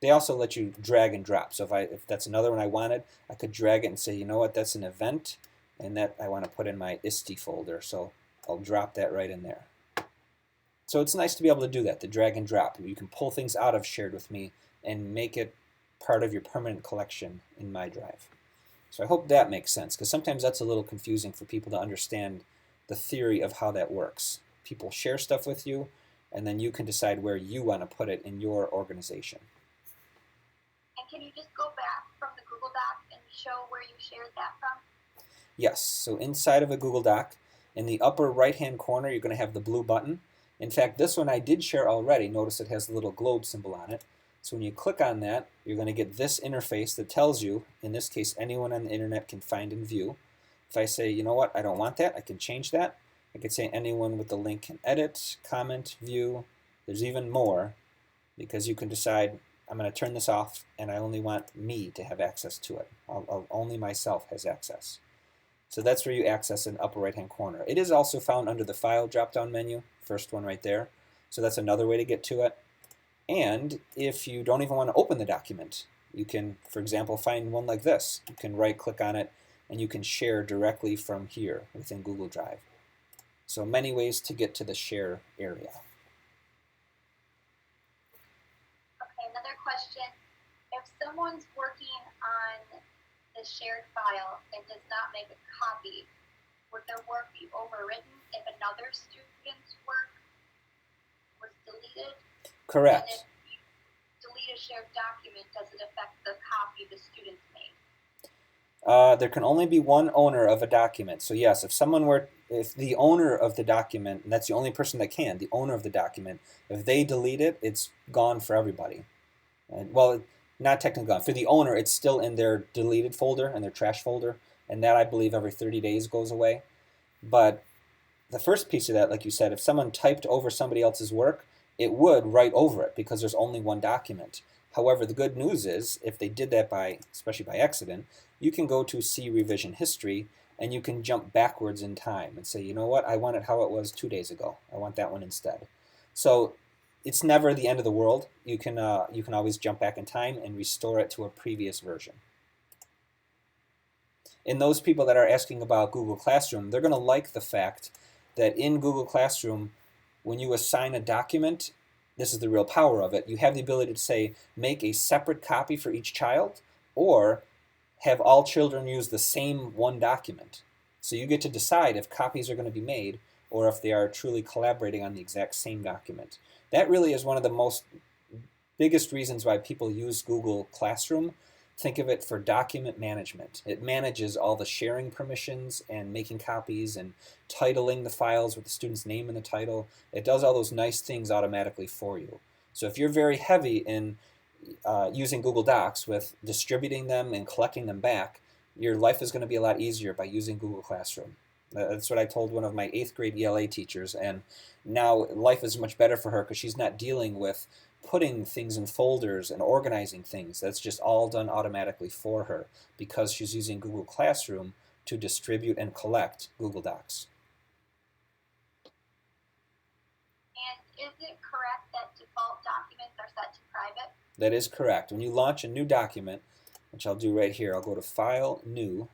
They also let you drag and drop. So if that's another one I wanted, I could drag it and say, you know what, that's an event, and that I want to put in my ISTE folder. So I'll drop that right in there. So it's nice to be able to do that, the drag and drop. You can pull things out of Shared with Me and make it part of your permanent collection in my drive. So I hope that makes sense, because sometimes that's a little confusing for people to understand the theory of how that works. People share stuff with you, and then you can decide where you want to put it in your organization. And can you just go back from the Google Doc and show where you shared that from? Yes, so inside of a Google Doc, in the upper right-hand corner, you're going to have the blue button. In fact, this one I did share already. Notice it has the little globe symbol on it. So when you click on that, you're going to get this interface that tells you, in this case, anyone on the internet can find and view. If I say, you know what, I don't want that, I can change that. I could say anyone with the link can edit, comment, view. There's even more, because you can decide, I'm going to turn this off, and I only want me to have access to it. Only myself has access. So that's where you access in the upper right-hand corner. It is also found under the File drop-down menu, first one right there. So that's another way to get to it. And if you don't even want to open the document, you can, for example, find one like this. You can right-click on it, and you can share directly from here within Google Drive. So many ways to get to the share area. Okay, another question. If someone's working on the shared file and does not make a copy, would their work be overwritten if another student's work was deleted? Correct. And if you delete a shared document, does it affect the copy the students made? There can only be one owner of a document. So yes, if the owner of the document, and that's the only person that can, the owner of the document, if they delete it, it's gone for everybody. And, well, not technically gone. For the owner, it's still in their deleted folder and their trash folder, and that I believe every 30 days goes away. But the first piece of that, like you said, if someone typed over somebody else's work, it would write over it because there's only one document. However, the good news is, if they did that especially by accident, you can go to See Revision History and you can jump backwards in time and say, you know what, I want it how it was 2 days ago. I want that one instead. So it's never the end of the world. You can always jump back in time and restore it to a previous version. And those people that are asking about Google Classroom, they're going to like the fact that in Google Classroom, when you assign a document, this is the real power of it, you have the ability to say, make a separate copy for each child, or have all children use the same one document. So you get to decide if copies are going to be made, or if they are truly collaborating on the exact same document. That really is one of the biggest reasons why people use Google Classroom. Think of it for document management. It manages all the sharing permissions and making copies and titling the files with the student's name in the title. It does all those nice things automatically for you. So if you're very heavy in using Google Docs with distributing them and collecting them back, your life is going to be a lot easier by using Google Classroom. That's what I told one of my 8th grade ELA teachers, and now life is much better for her because she's not dealing with putting things in folders and organizing things. That's just all done automatically for her because she's using Google Classroom to distribute and collect Google Docs. And is it correct that default documents are set to private? That is correct. When you launch a new document, which I'll do right here, I'll go to File, New.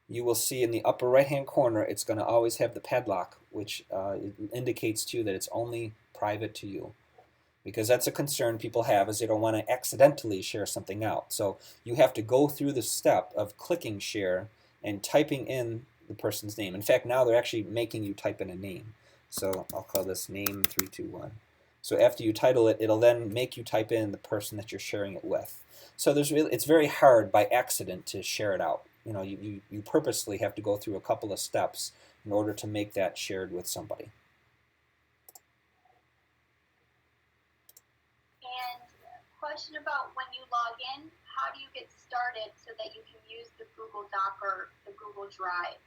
You will see in the upper right-hand corner, it's going to always have the padlock, which indicates to you that it's only private to you. Because that's a concern people have, is they don't want to accidentally share something out. So you have to go through the step of clicking share and typing in the person's name. In fact, now they're actually making you type in a name. So I'll call this name 321. So after you title it, it'll then make you type in the person that you're sharing it with. So it's very hard by accident to share it out. You purposely have to go through a couple of steps in order to make that shared with somebody. question about when you log in, how do you get started so that you can use the Google Doc or the Google Drive?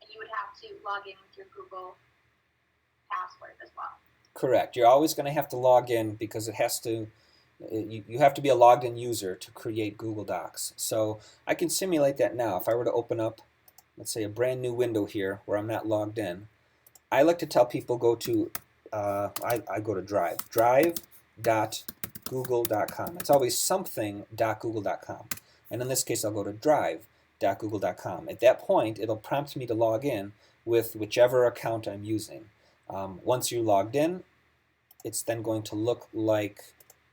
And you would have to log in with your Google password as well. Correct. You're always going to have to log in because it has to. You have to be a logged in user to create Google Docs. So I can simulate that now. If I were to open up, let's say, a brand new window here where I'm not logged in, I like to tell people go to, I go to Drive, drive.google.com. It's always something.google.com. And in this case, I'll go to drive.google.com. At that point, it'll prompt me to log in with whichever account I'm using. Once you're logged in, it's then going to look like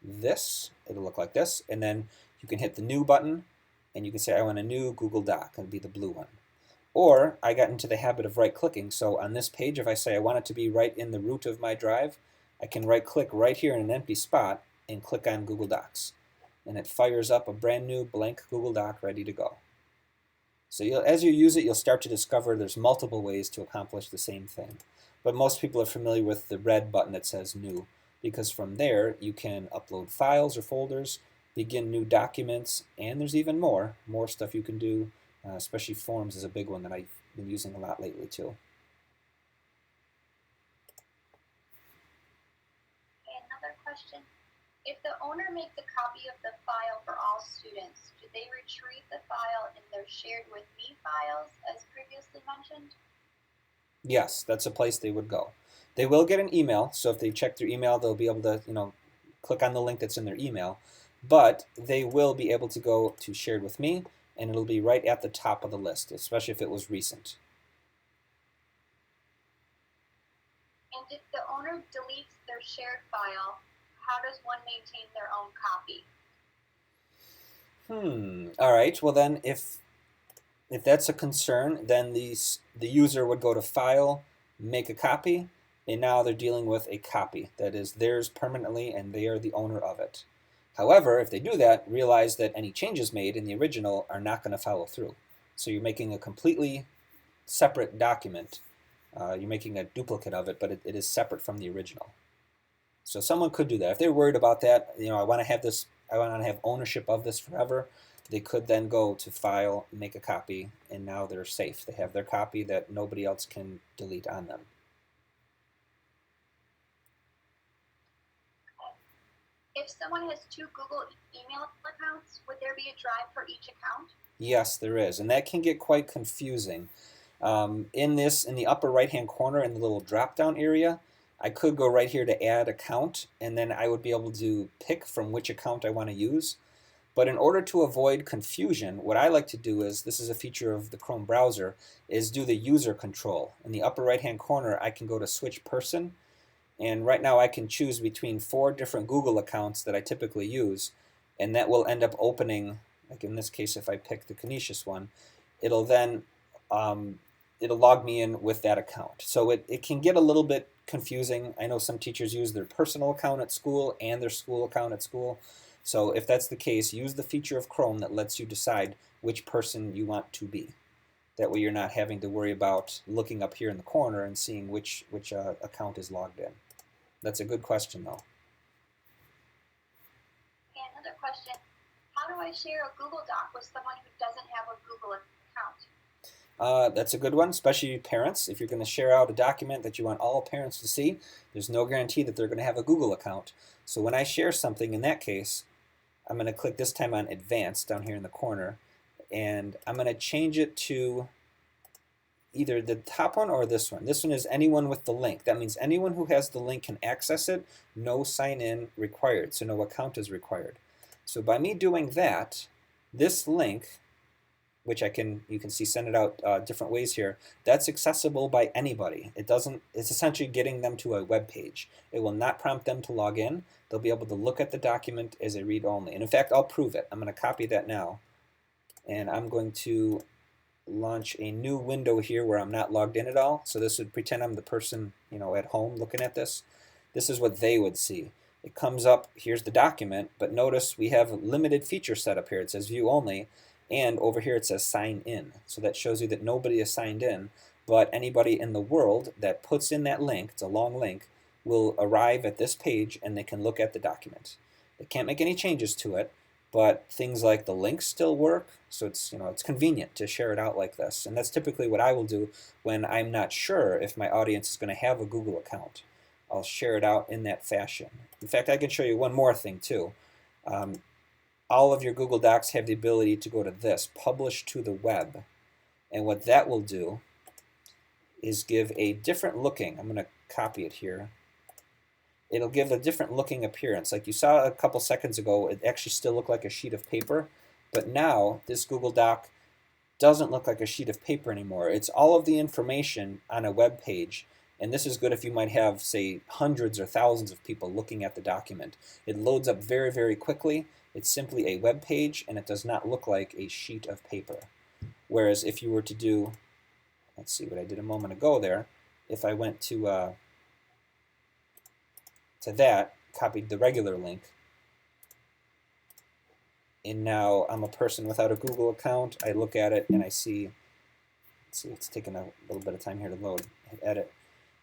this. It'll look like this, and then you can hit the new button and you can say I want a new Google Doc. It'll be the blue one. Or I got into the habit of right clicking, so on this page if I say I want it to be right in the root of my drive, I can right click right here in an empty spot and click on Google Docs, and it fires up a brand new blank Google Doc ready to go. So as you use it, you'll start to discover there's multiple ways to accomplish the same thing. But most people are familiar with the red button that says new, because from there you can upload files or folders, begin new documents, and there's even more stuff you can do, especially forms is a big one that I've been using a lot lately too. Okay, another question. If the owner makes a copy of the file for all students, do they retrieve the file in their shared with me files as previously mentioned? Yes, that's a place they would go. They will get an email, so if they check their email, they'll be able to, click on the link that's in their email, but they will be able to go to Shared with Me, and it'll be right at the top of the list, especially if it was recent. And if the owner deletes their shared file, how does one maintain their own copy? All right, well then if that's a concern, then the user would go to File, Make a Copy, and now they're dealing with a copy that is theirs permanently and they are the owner of it. However, if they do that, realize that any changes made in the original are not going to follow through. So you're making a completely separate document. You're making a duplicate of it, but it is separate from the original. So someone could do that. If they're worried about that, I want to have this, I want to have ownership of this forever, they could then go to File, Make a Copy, and now they're safe. They have their copy that nobody else can delete on them. If someone has two Google email accounts, would there be a drive for each account? Yes, there is, and that can get quite confusing. In the upper right-hand corner, in the little drop-down area, I could go right here to Add Account, and then I would be able to pick from which account I want to use. But in order to avoid confusion, what I like to do is, this is a feature of the Chrome browser, is do the user control. In the upper right-hand corner, I can go to Switch Person, and right now I can choose between 4 different Google accounts that I typically use, and that will end up opening, like in this case if I pick the Canisius one, it'll then it'll log me in with that account. So it can get a little bit confusing. I know some teachers use their personal account at school and their school account at school. So if that's the case, use the feature of Chrome that lets you decide which person you want to be. That way you're not having to worry about looking up here in the corner and seeing which account is logged in. That's a good question though. Okay, another question. How do I share a Google Doc with someone who doesn't have a Google account? That's a good one, especially parents. If you're going to share out a document that you want all parents to see, there's no guarantee that they're going to have a Google account. So when I share something in that case, I'm going to click this time on Advanced down here in the corner, and I'm going to change it to either the top one or this one. This one is anyone with the link. That means anyone who has the link can access it, no sign-in required, so no account is required. So by me doing that, this link, which you can see send it out different ways here, that's accessible by anybody. It's essentially getting them to a web page. It will not prompt them to log in. They'll be able to look at the document as a read-only. And in fact, I'll prove it. I'm going to copy that now, and I'm going to launch a new window here where I'm not logged in at all. So this would pretend I'm the person, at home looking at this. This is what they would see. It comes up, here's the document, but notice we have a limited feature set up here. It says view only, and over here it says sign in. So that shows you that nobody is signed in, but anybody in the world that puts in that link, it's a long link, will arrive at this page and they can look at the document. They can't make any changes to it, but things like the links still work, so it's convenient to share it out like this. And that's typically what I will do when I'm not sure if my audience is going to have a Google account. I'll share it out in that fashion. In fact, I can show you one more thing too. All of your Google Docs have the ability to go to this, publish to the web. And what that will do is give a different looking, I'm going to copy it here. It'll give a different looking appearance. Like you saw a couple seconds ago, it actually still looked like a sheet of paper. But now this Google Doc doesn't look like a sheet of paper anymore. It's all of the information on a web page. And this is good if you might have, say, hundreds or thousands of people looking at the document. It loads up very, very quickly. It's simply a web page, and it does not look like a sheet of paper. Whereas if you were to do, let's see what I did a moment ago there, if I went to that, copied the regular link, and now I'm a person without a Google account, I look at it and I see, let's see, it's taking a little bit of time here to load, hit edit.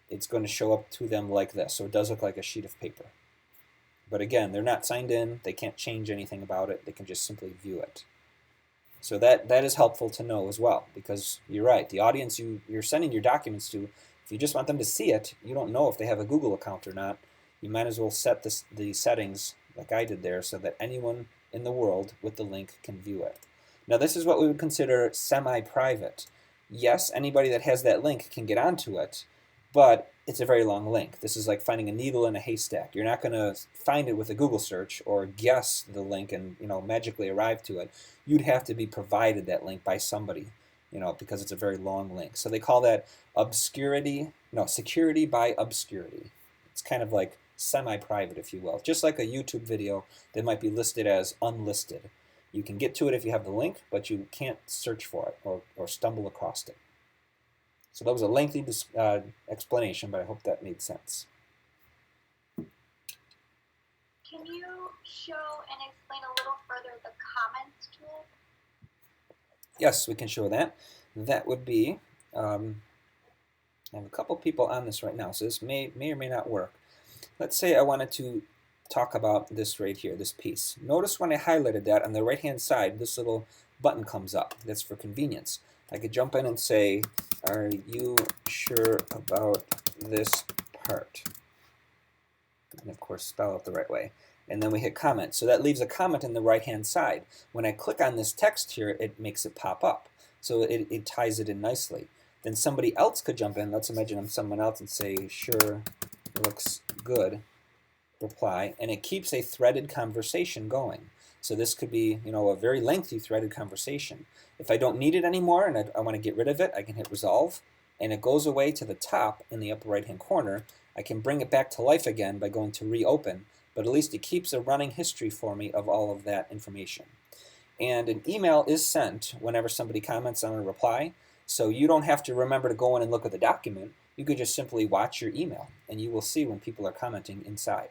It's going to show up to them like this, so it does look like a sheet of paper. But again, they're not signed in, they can't change anything about it, they can just simply view it. So that is helpful to know as well, because you're right, the audience you're sending your documents to, if you just want them to see it, you don't know if they have a Google account or not. You might as well set the settings like I did there so that anyone in the world with the link can view it. Now this is what we would consider semi-private. Yes, anybody that has that link can get onto it, but it's a very long link. This is like finding a needle in a haystack. You're not going to find it with a Google search or guess the link and magically arrive to it. You'd have to be provided that link by somebody, because it's a very long link. So they call that security by obscurity. It's kind of like semi-private, if you will. Just like a YouTube video that might be listed as unlisted. You can get to it if you have the link, but you can't search for it or stumble across it. So that was a lengthy explanation, but I hope that made sense. Can you show and explain a little further the comments tool? Yes, we can show that. That would be, I have a couple people on this right now, so this may or may not work. Let's say I wanted to talk about this right here, this piece. Notice when I highlighted that on the right-hand side, this little button comes up. That's for convenience. I could jump in and say, are you sure about this part? And of course, spell it the right way. And then we hit comment. So that leaves a comment in the right-hand side. When I click on this text here, it makes it pop up. So it ties it in nicely. Then somebody else could jump in. Let's imagine I'm someone else and say, sure, looks good, reply. And it keeps a threaded conversation going. So this could be, a very lengthy threaded conversation. If I don't need it anymore and I want to get rid of it, I can hit resolve, and it goes away to the top in the upper right-hand corner. I can bring it back to life again by going to reopen, but at least it keeps a running history for me of all of that information. And an email is sent whenever somebody comments on a reply, so you don't have to remember to go in and look at the document. You could just simply watch your email, and you will see when people are commenting inside.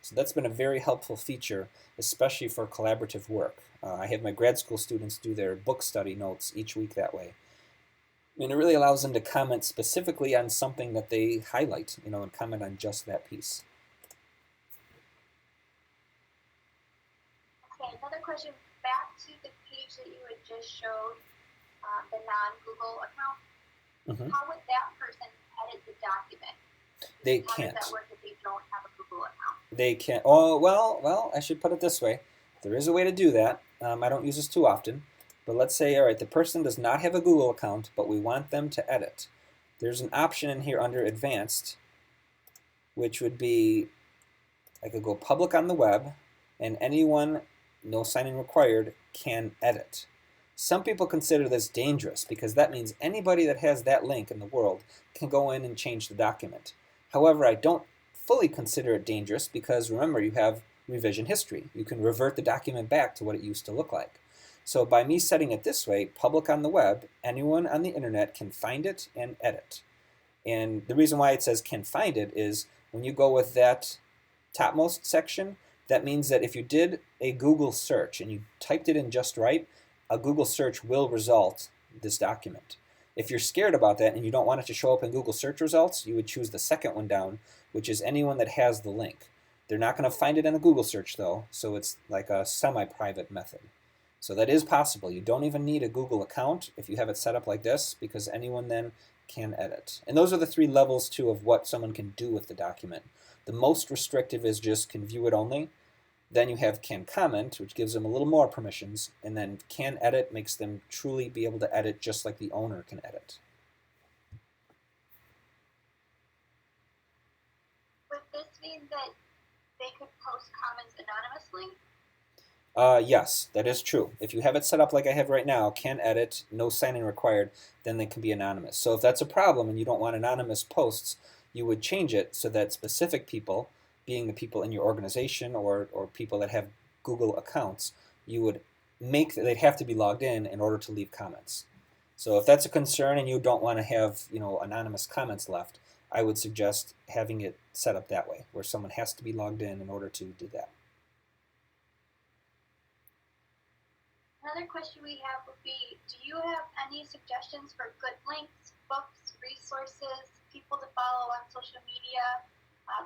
So that's been a very helpful feature, especially for collaborative work. I have my grad school students do their book study notes each week that way. And it really allows them to comment specifically on something that they highlight, and comment on just that piece. Okay, another question. Back to the page that you had just showed, the non-Google account. Mm-hmm. How would that person edit the document? They How can't. does that work if they don't have a Google account? They can't. Oh, well, I should put it this way. There is a way to do that. I don't use this too often. But let's say, all right, the person does not have a Google account, but we want them to edit. There's an option in here under Advanced, which would be, I could go public on the web, and anyone, no sign-in required, can edit. Some people consider this dangerous because that means anybody that has that link in the world can go in and change the document. However, I don't fully consider it dangerous because remember, you have revision history. You can revert the document back to what it used to look like. So by me setting it this way, public on the web, anyone on the internet can find it and edit. And the reason why it says can find it is when you go with that topmost section, that means that if you did a Google search and you typed it in just right, a Google search will result this document. If you're scared about that and you don't want it to show up in Google search results, you would choose the second one down, which is anyone that has the link. They're not going to find it in a Google search though, so it's like a semi-private method. So that is possible. You don't even need a Google account if you have it set up like this, because anyone then can edit. And those are the 3 levels too of what someone can do with the document. The most restrictive is just can view it only. Then you have can comment, which gives them a little more permissions, and then can edit makes them truly be able to edit just like the owner can edit. Would this mean that they could post comments anonymously? Yes, that is true. If you have it set up like I have right now, can edit, no sign-in required, then they can be anonymous. So if that's a problem and you don't want anonymous posts, you would change it so that specific people, being the people in your organization or people that have Google accounts, you would make they'd have to be logged in order to leave comments. So if that's a concern and you don't want to have anonymous comments left, I would suggest having it set up that way, where someone has to be logged in order to do that. Another question we have would be, do you have any suggestions for good links, books, resources, people to follow on social media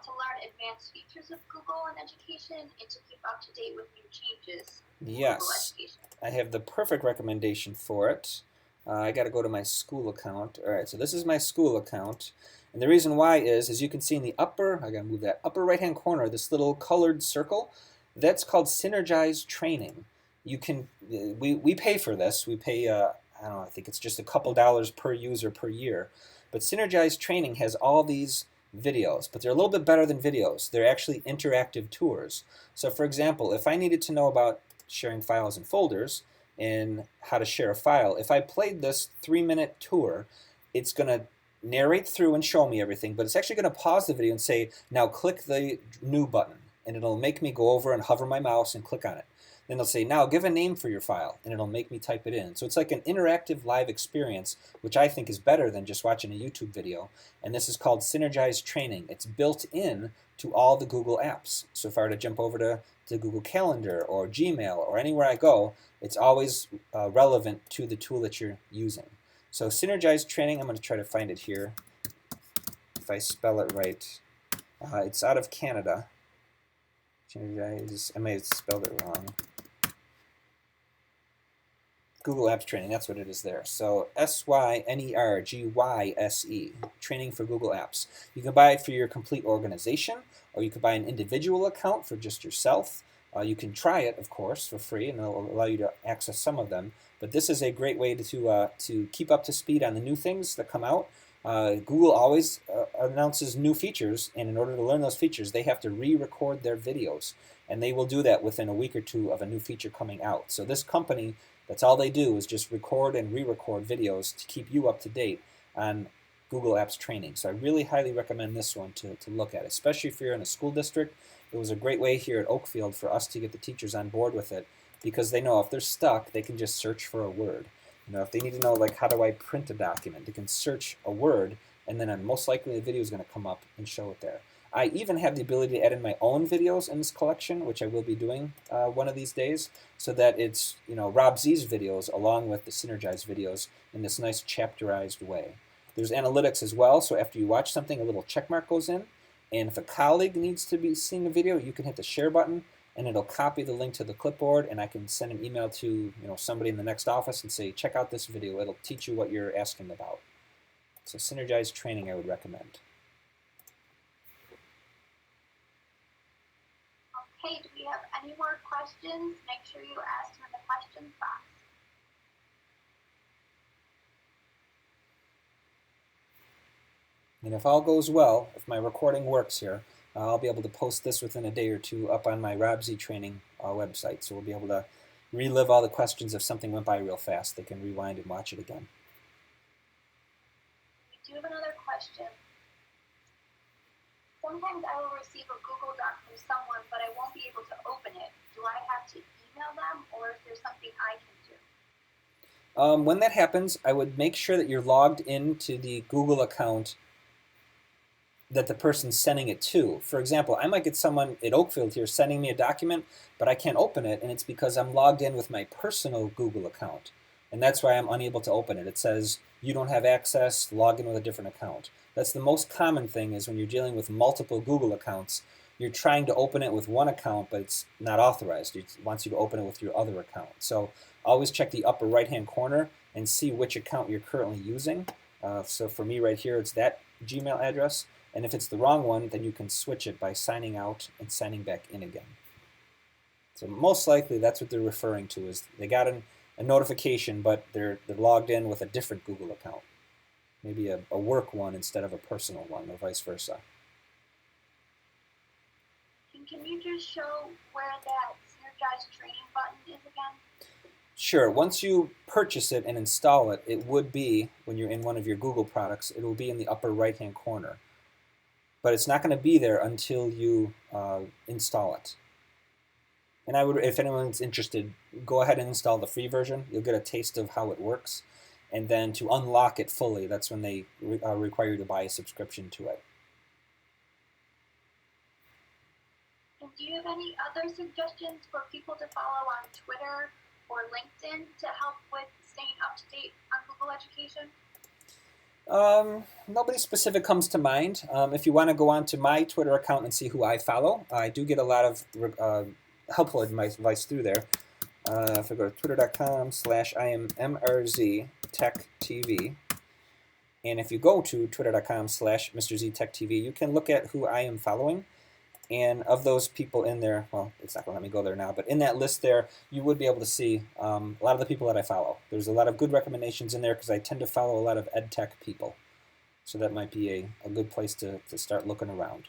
to learn advanced features of Google in education and to keep up to date with new changes in Google education? I have the perfect recommendation for it. I got to go to my school account. All right, so this is my school account. And the reason why is, as you can see in the upper, I got to move that upper right-hand corner, this little colored circle, that's called Synergize Training. You can, we pay for this. We pay, I don't know, I think it's just a couple dollars per user per year. But Synergize Training has all these videos, but they're a little bit better than videos. They're actually interactive tours. So for example, if I needed to know about sharing files and folders and how to share a file, if I played this 3-minute tour, it's going to narrate through and show me everything, but it's actually going to pause the video and say, now click the new button, and it'll make me go over and hover my mouse and click on it. Then it'll say, now give a name for your file, and it'll make me type it in. So it's like an interactive live experience, which I think is better than just watching a YouTube video. And this is called Synergize Training. It's built in to all the Google apps. So if I were to jump over to Google Calendar or Gmail or anywhere I go, it's always relevant to the tool that you're using. So Synergize Training, I'm going to try to find it here. If I spell it right, it's out of Canada. Synergize, I may have spelled it wrong. Google Apps Training, that's what it is there. So SYNERGYSE, Training for Google Apps. You can buy it for your complete organization, or you could buy an individual account for just yourself. You can try it, of course, for free, and it'll allow you to access some of them. But this is a great way to keep up to speed on the new things that come out. Google always announces new features, and in order to learn those features, they have to re-record their videos. And they will do that within a week or two of a new feature coming out. So this company, that's all they do is just record and re-record videos to keep you up to date on Google Apps Training. So I really highly recommend this one to look at, especially if you're in a school district. It was a great way here at Oakfield for us to get the teachers on board with it, because they know if they're stuck, they can just search for a word. If they need to know, like, how do I print a document, they can search a word, and then most likely the video is going to come up and show it there. I even have the ability to add in my own videos in this collection, which I will be doing one of these days, so that it's Rob Z's videos along with the Synergize videos in this nice chapterized way. There's analytics as well, so after you watch something, a little check mark goes in, and if a colleague needs to be seeing a video, you can hit the share button, and it'll copy the link to the clipboard, and I can send an email to somebody in the next office and say, check out this video. It'll teach you what you're asking about. So Synergize Training I would recommend. Okay, do we have any more questions? Make sure you ask them in the questions box. And if all goes well, if my recording works here, I'll be able to post this within a day or two up on my Rob Z Training website. So we'll be able to relive all the questions. If something went by real fast, they can rewind and watch it again. We do have another question. Sometimes I will receive a Google Doc from someone, but I won't be able to open it. Do I have to email them, or is there something I can do? When that happens, I would make sure that you're logged into the Google account that the person's sending it to. For example, I might get someone at Oakfield here sending me a document, but I can't open it, and it's because I'm logged in with my personal Google account. And that's why I'm unable to open it. It says, you don't have access, log in with a different account. That's the most common thing, is when you're dealing with multiple Google accounts, you're trying to open it with one account, but it's not authorized. It wants you to open it with your other account. So always check the upper right-hand corner and see which account you're currently using. So for me right here, it's that Gmail address. And if it's the wrong one, then you can switch it by signing out and signing back in again. So most likely that's what they're referring to, is they got a notification, but they're logged in with a different Google account. Maybe a work one instead of a personal one, or vice versa. Can you just show where that Synergize training button is again? Sure. Once you purchase it and install it, it would be, when you're in one of your Google products, it will be in the upper right-hand corner. But it's not going to be there until you install it. And I would, if anyone's interested, go ahead and install the free version. You'll get a taste of how it works. And then to unlock it fully, that's when they require you to buy a subscription to it. And do you have any other suggestions for people to follow on Twitter or LinkedIn to help with staying up to date on Google Education? Nobody specific comes to mind. If you want to go on to my Twitter account and see who I follow, I do get a lot of helpful advice through there. If I go to twitter.com/IamMRZTechTV, and if you go to twitter.com/MrZTechTV, you can look at who I am following. And of those people in there, well, it's not going to let me go there now, but in that list there, you would be able to see a lot of the people that I follow. There's a lot of good recommendations in there because I tend to follow a lot of ed tech people. So that might be a good place to start looking around.